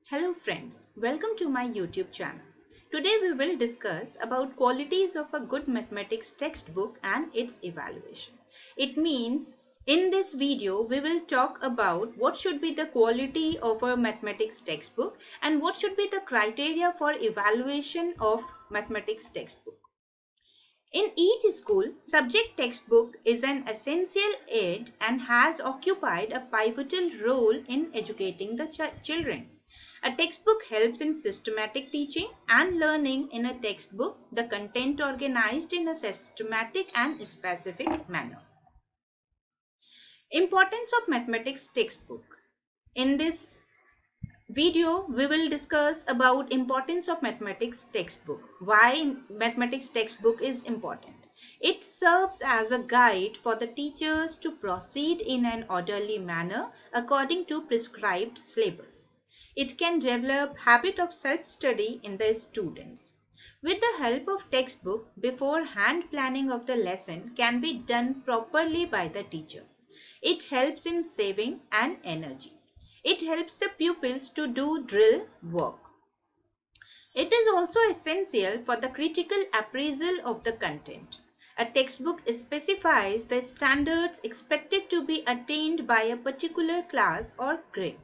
Hello friends, welcome to my YouTube channel. Today we will discuss about qualities of a good mathematics textbook and its evaluation. It means in this video we will talk about what should be the quality of a mathematics textbook and what should be the criteria for evaluation of mathematics textbook. In each school, subject textbook is an essential aid and has occupied a pivotal role in educating the children. A textbook helps in systematic teaching and learning. In a textbook, the content organized in a systematic and specific manner. Importance of mathematics textbook. In this video we will discuss about importance of mathematics textbook. Why mathematics textbook is important. It serves as a guide for the teachers to proceed in an orderly manner according to prescribed syllabus. It can develop habit of self-study in the students. With the help of textbook, beforehand planning of the lesson can be done properly by the teacher. It helps in saving an energy. It helps the pupils to do drill work. It is also essential for the critical appraisal of the content. A textbook specifies the standards expected to be attained by a particular class or grade.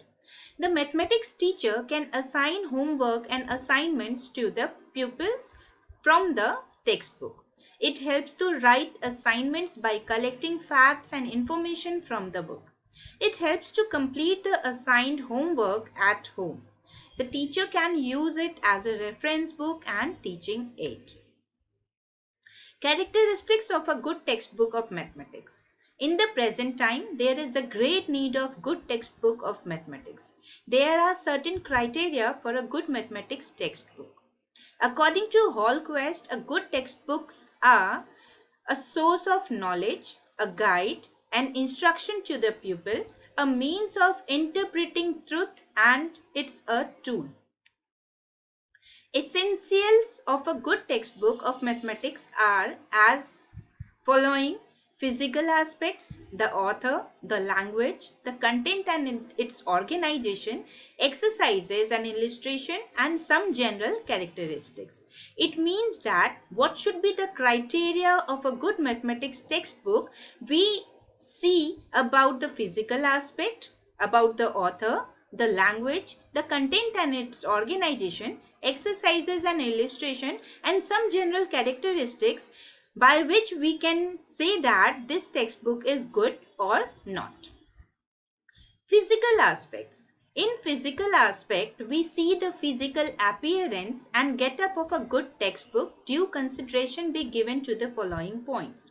The mathematics teacher can assign homework and assignments to the pupils from the textbook. It helps to write assignments by collecting facts and information from the book. It helps to complete the assigned homework at home. The teacher can use it as a reference book and teaching aid. Characteristics of a good textbook of mathematics. In the present time, there is a great need of good textbook of mathematics. There are certain criteria for a good mathematics textbook. According to Hallquist, a good textbooks are a source of knowledge, a guide, an instruction to the pupil, a means of interpreting truth, and it's a tool. Essentials of a good textbook of mathematics are as following: physical aspects, the author, the language, the content and its organization, exercises and illustration, and some general characteristics. It means that what should be the criteria of a good mathematics textbook? We see about the physical aspect, about the author, the language, the content and its organization, exercises and illustration, and some general characteristics by which we can say that this textbook is good or not. Physical aspects. In physical aspect, we see the physical appearance and get-up of a good textbook. Due consideration be given to the following points.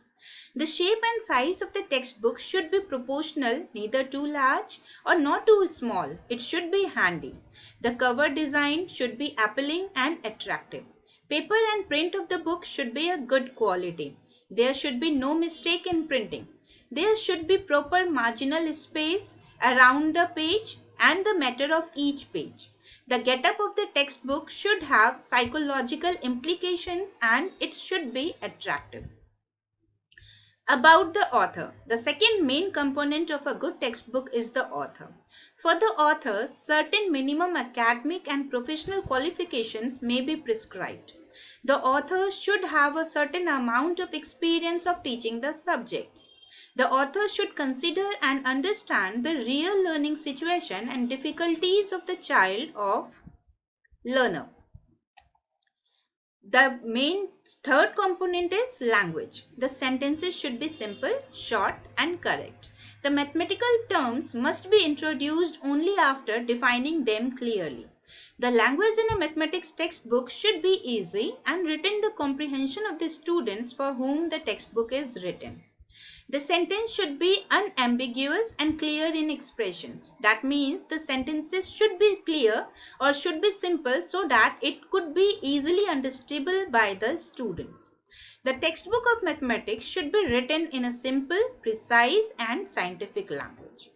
The shape and size of the textbook should be proportional, neither too large or not too small. It should be handy. The cover design should be appealing and attractive. Paper and print of the book should be a good quality. There should be no mistake in printing. There should be proper marginal space around the page and the matter of each page. The get-up of the textbook should have psychological implications and it should be attractive. About the author. The second main component of a good textbook is the author. For the author, certain minimum academic and professional qualifications may be prescribed. The author should have a certain amount of experience of teaching the subjects. The author should consider and understand the real learning situation and difficulties of the child of learner. The main third component is language. The sentences should be simple, short, and correct. The mathematical terms must be introduced only after defining them clearly. The language in a mathematics textbook should be easy and written the comprehension of the students for whom the textbook is written. The sentence should be unambiguous and clear in expressions. That means the sentences should be clear or should be simple so that it could be easily understandable by the students. The textbook of mathematics should be written in a simple, precise and scientific language.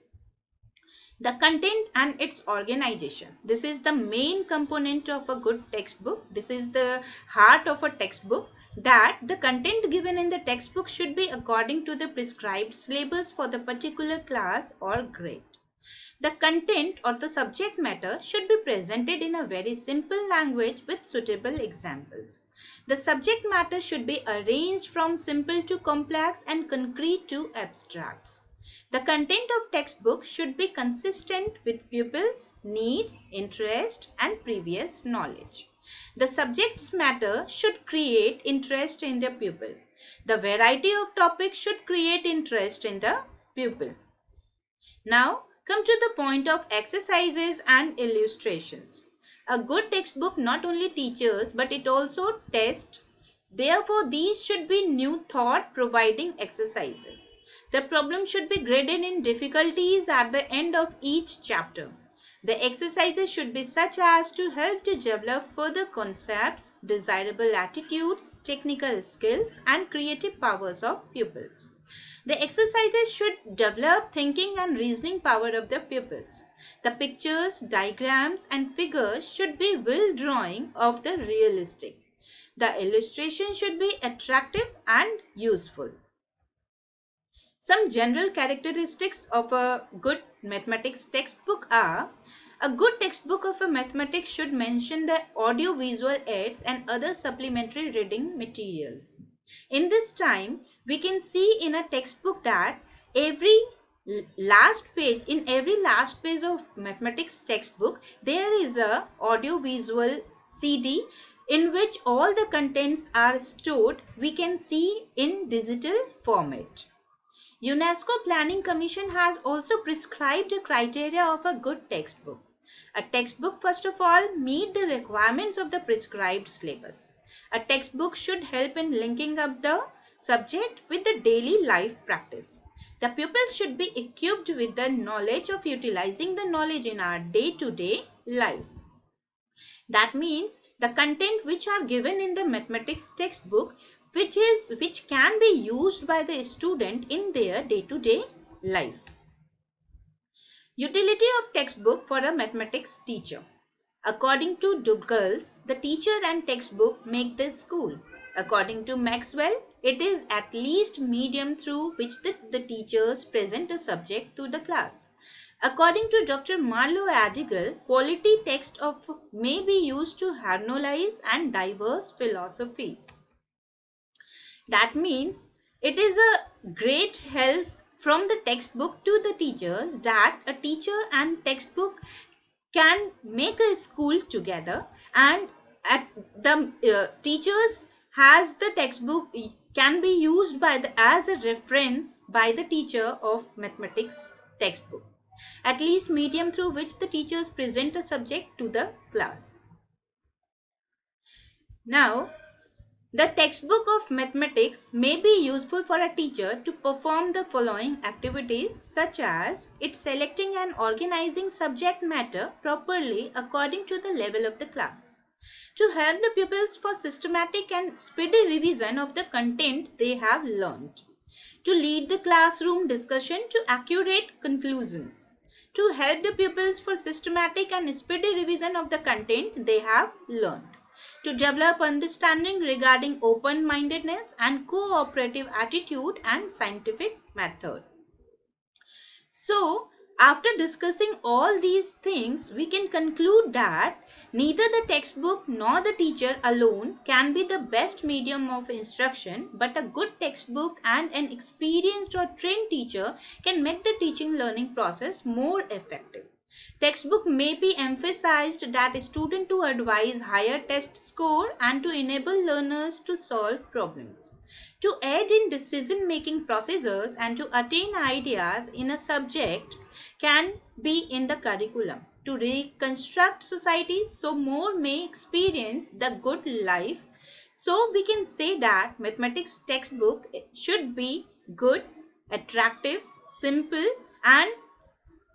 The content and its organization. This is the main component of a good textbook. This is the heart of a textbook, that the content given in the textbook should be according to the prescribed syllabus for the particular class or grade. The content or the subject matter should be presented in a very simple language with suitable examples. The subject matter should be arranged from simple to complex and concrete to abstracts. The content of textbook should be consistent with pupils' needs, interest, and previous knowledge. The subject matter should create interest in the pupil. The variety of topics should create interest in the pupil. Now, come to the point of exercises and illustrations. A good textbook not only teaches but it also tests. Therefore, these should be new thought providing exercises. The problem should be graded in difficulties at the end of each chapter. The exercises should be such as to help to develop further concepts, desirable attitudes, technical skills, and creative powers of pupils. The exercises should develop thinking and reasoning power of the pupils. The pictures, diagrams, and figures should be well drawing of the realistic. The illustration should be attractive and useful. Some general characteristics of a good mathematics textbook are: a good textbook of a mathematics should mention the audio-visual aids and other supplementary reading materials. In this time, we can see in a textbook that every last page, in every last page of mathematics textbook, there is a audio-visual CD in which all the contents are stored. We can see in digital format. UNESCO Planning Commission has also prescribed a criteria of a good textbook. A textbook first of all meet the requirements of the prescribed syllabus. A textbook should help in linking up the subject with the daily life practice. The pupils should be equipped with the knowledge of utilizing the knowledge in our day-to-day life. That means the content which are given in the mathematics textbook which can be used by the student in their day-to-day life. Utility of textbook for a mathematics teacher. According to Douglas, the teacher and textbook make the school. According to Maxwell, it is at least medium through which the teachers present a subject to the class. According to Dr. Marlowe Adigal, quality text may be used to harmonize and diverse philosophies. That means it is a great help from the textbook to the teachers that a teacher and textbook can make a school together, and at the teachers has the textbook can be used as a reference by the teacher of mathematics textbook, at least medium through which the teachers present a subject to the class. Now, the textbook of mathematics may be useful for a teacher to perform the following activities, such as it selecting and organizing subject matter properly according to the level of the class, to help the pupils for systematic and speedy revision of the content they have learned, to lead the classroom discussion to accurate conclusions, to help the pupils for systematic and speedy revision of the content they have learned, to develop understanding regarding open-mindedness and cooperative attitude and scientific method. So, after discussing all these things, we can conclude that neither the textbook nor the teacher alone can be the best medium of instruction, but a good textbook and an experienced or trained teacher can make the teaching learning process more effective. Textbook may be emphasized that a student to advise higher test score and to enable learners to solve problems, to aid in decision-making processes and to attain ideas in a subject can be in the curriculum, to reconstruct society so more may experience the good life. So we can say that mathematics textbook should be good, attractive, simple and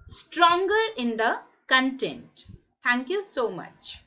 stronger in the content. Thank you so much.